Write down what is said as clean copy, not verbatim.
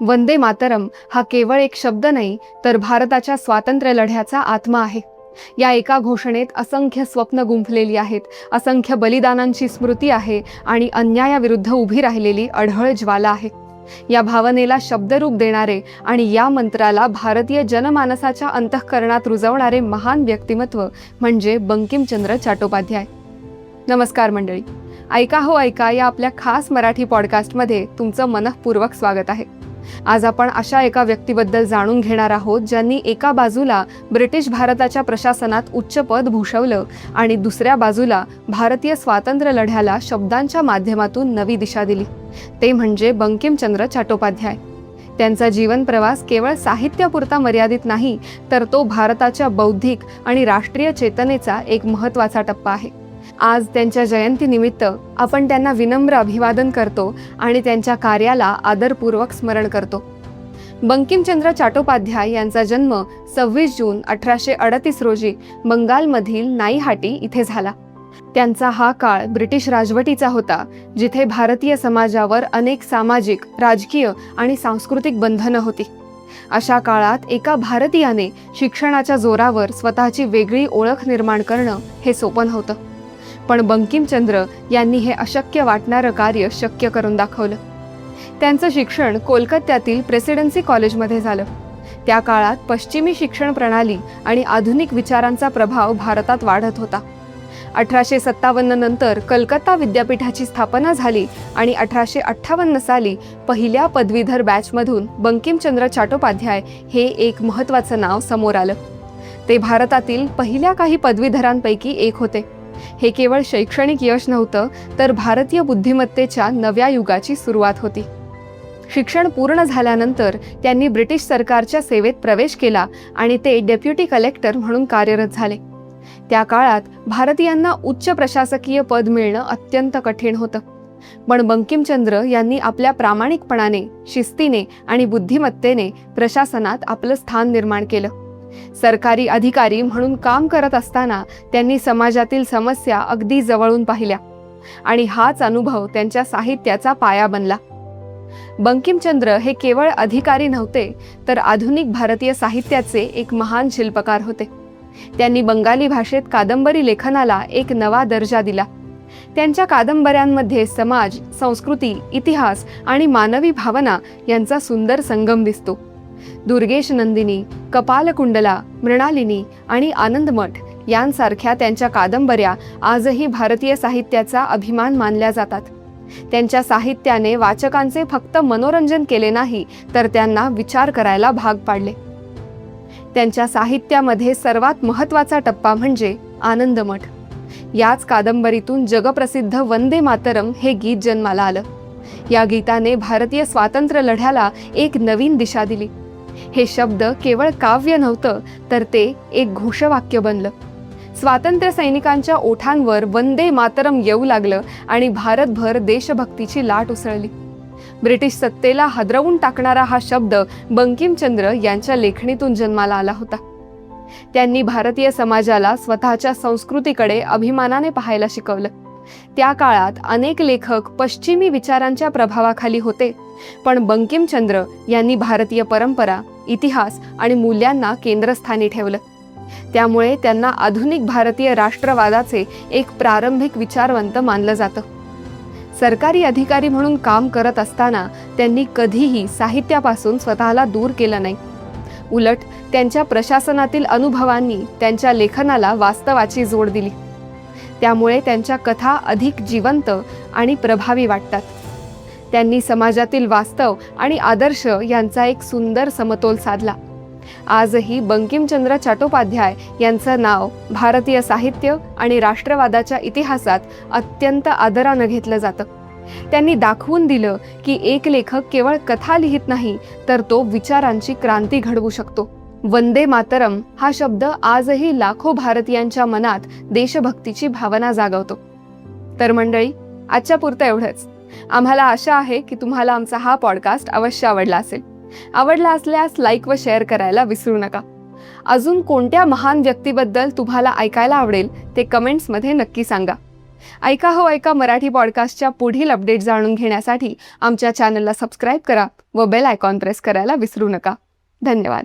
वंदे मातरम हा केवळ एक शब्द नाही, तर भारताच्या स्वातंत्र्य लढ्याचा आत्मा आहे. या एका घोषणेत असंख्य स्वप्न गुंफलेली आहेत, असंख्य बलिदानांची स्मृती आहे आणि अन्यायाविरुद्ध उभी राहिलेली अढळ ज्वाला आहे. या भावनेला शब्दरूप देणारे आणि या मंत्राला भारतीय जनमानसाच्या अंतःकरणात रुजवणारे महान व्यक्तिमत्व म्हणजे बंकिमचंद्र चट्टोपाध्याय. नमस्कार मंडळी, ऐका हो ऐका या आपल्या खास मराठी पॉडकास्टमध्ये तुमचं मनःपूर्वक स्वागत आहे. आज आपण अशा एका व्यक्तीबद्दल जाणून घेणार आहोत, ज्यांनी एका बाजूला ब्रिटिश भारताच्या प्रशासनात उच्च पद भूषवलं आणि दुसऱ्या बाजूला भारतीय स्वातंत्र्य लढ्याला शब्दांच्या माध्यमातून नवी दिशा दिली. ते म्हणजे बंकिमचंद्र चट्टोपाध्याय. त्यांचा जीवन प्रवास केवळ साहित्यापुरता मर्यादित नाही, तर तो भारताच्या बौद्धिक आणि राष्ट्रीय चेतनेचा एक महत्त्वाचा टप्पा आहे. आज त्यांच्या जयंतीनिमित्त आपण त्यांना विनम्र अभिवादन करतो आणि त्यांच्या कार्याला आदरपूर्वक स्मरण करतो. बंकिमचंद्र चट्टोपाध्याय यांचा जन्म 26 जून 1838 रोजी बंगालमधील नाईहाटी इथे झाला. त्यांचा हा काळ ब्रिटिश राजवटीचा होता, जिथे भारतीय समाजावर अनेक सामाजिक, राजकीय आणि सांस्कृतिक बंधनं होती. अशा काळात एका भारतीयाने शिक्षणाच्या जोरावर स्वतःची वेगळी ओळख निर्माण करणं हे सोपं होतं. पण बंकिमचंद्र यांनी हे अशक्य वाटणारं कार्य शक्य करून दाखवलं. त्यांचं शिक्षण कोलकात्यातील प्रेसिडेन्सी कॉलेजमध्ये झालं. त्या काळात पश्चिमी शिक्षण प्रणाली आणि आधुनिक विचारांचा प्रभाव भारतात वाढत होता. 1857 नंतर कलकत्ता विद्यापीठाची स्थापना झाली आणि 1858 साली पहिल्या पदवीधर बॅचमधून बंकिमचंद्र चट्टोपाध्याय हे एक महत्त्वाचं नाव समोर आलं. ते भारतातील पहिल्या काही पदवीधरांपैकी एक होते. हे केवळ शैक्षणिक यश नव्हतं, तर भारतीय बुद्धिमत्तेच्या नव्या युगाची सुरुवात होती. शिक्षण पूर्ण झाल्यानंतर त्यांनी ब्रिटिश सरकारच्या सेवेत प्रवेश केला आणि ते डेप्युटी कलेक्टर म्हणून कार्यरत झाले. त्या काळात भारतीयांना उच्च प्रशासकीय पद मिळणं अत्यंत कठीण होतं. पण बंकिमचंद्र यांनी आपल्या प्रामाणिकपणाने, शिस्तीने आणि बुद्धिमत्तेने प्रशासनात आपलं स्थान निर्माण केलं. सरकारी अधिकारी म्हणून काम करत असताना त्यांनी समाजातील समस्या अगदी जवळून पाहिल्या आणि हाच अनुभव त्यांच्या साहित्याचा पाया बनला. बंकिमचंद्र हे केवळ अधिकारी नव्हते, तर आधुनिक भारतीय साहित्याचे एक महान शिल्पकार होते. त्यांनी बंगाली भाषेत कादंबरी लेखनाला एक नवा दर्जा दिला. त्यांच्या कादंबऱ्यांमध्ये समाज, संस्कृती, इतिहास आणि मानवी भावना यांचा सुंदर संगम दिसतो. दुर्गेश नंदिनी, कपालकुंडला, मृणालिनी आणि आनंदमठ यांसारख्या त्यांच्या कादंबऱ्या आजही भारतीय साहित्याचा अभिमान मानल्या जातात. त्यांच्या साहित्याने वाचकांचे फक्त मनोरंजन केले नाही, तर त्यांना विचार करायला भाग पाडले. त्यांच्या साहित्यामध्ये सर्वात महत्त्वाचा टप्पा म्हणजे आनंदमठ. याच कादंबरीतून जगप्रसिद्ध वंदे मातरम हे गीत जन्माला आलं. या गीताने भारतीय स्वातंत्र्य लढ्याला एक नवीन दिशा दिली. हे शब्द केवळ काव्य नव्हतं, तर ते एक घोषवाक्य बनलं. स्वातंत्र्य सैनिकांच्या ओठांवर वंदे मातरम येऊ लागलं आणि भारतभर देशभक्तीची लाट उसळली. ब्रिटिश सत्तेला हादरवून टाकणारा हा शब्द बंकिमचंद्र यांच्या लेखणीतून जन्माला आला होता. त्यांनी भारतीय समाजाला स्वतःच्या संस्कृतीकडे अभिमानाने पाहायला शिकवलं. त्या काळात अनेक लेखक पश्चिमी विचारांच्या प्रभावाखाली होते, पण बंकिमचंद्र यांनी भारतीय परंपरा, इतिहास आणि मूल्यांना केंद्रस्थानी ठेवलं. त्यामुळे त्यांना आधुनिक भारतीय राष्ट्रवादाचे एक प्रारंभिक विचारवंत मानलं जातं. सरकारी अधिकारी म्हणून काम करत असताना त्यांनी कधीही साहित्यापासून स्वतःला दूर केलं नाही. उलट त्यांच्या प्रशासनातील अनुभवांनी त्यांच्या लेखनाला वास्तवाची जोड दिली. त्यामुळे त्यांच्या कथा अधिक जिवंत आणि प्रभावी वाटतात. त्यांनी समाजातील वास्तव आणि आदर्श यांचा एक सुंदर समतोल साधला. आजही बंकिमचंद्र चट्टोपाध्याय यांचं नाव भारतीय साहित्य आणि राष्ट्रवादाच्या इतिहासात अत्यंत आदरानं घेतलं जातं. त्यांनी दाखवून दिलं की एक लेखक केवळ कथा लिहित नाही, तर तो विचारांची क्रांती घडवू शकतो. वंदे मातरम हा शब्द आजही लाखो भारतीयांच्या मनात देशभक्तीची भावना जागवतो. तर मंडळी, आजच्या पुरतं एवढंच. आम्हाला आशा आहे की तुम्हाला आमचा हा पॉडकास्ट अवश्य आवडला असेल. आवडला असल्यास लाईक व शेअर करायला विसरू नका. अजून कोणत्या महान व्यक्तीबद्दल तुम्हाला ऐकायला आवडेल ते कमेंट्समध्ये नक्की सांगा. ऐका हो ऐका मराठी पॉडकास्टच्या पुढील अपडेट जाणून घेण्यासाठी आमच्या चॅनलला सबस्क्राईब करा व बेल आयकॉन प्रेस करायला विसरू नका. धन्यवाद.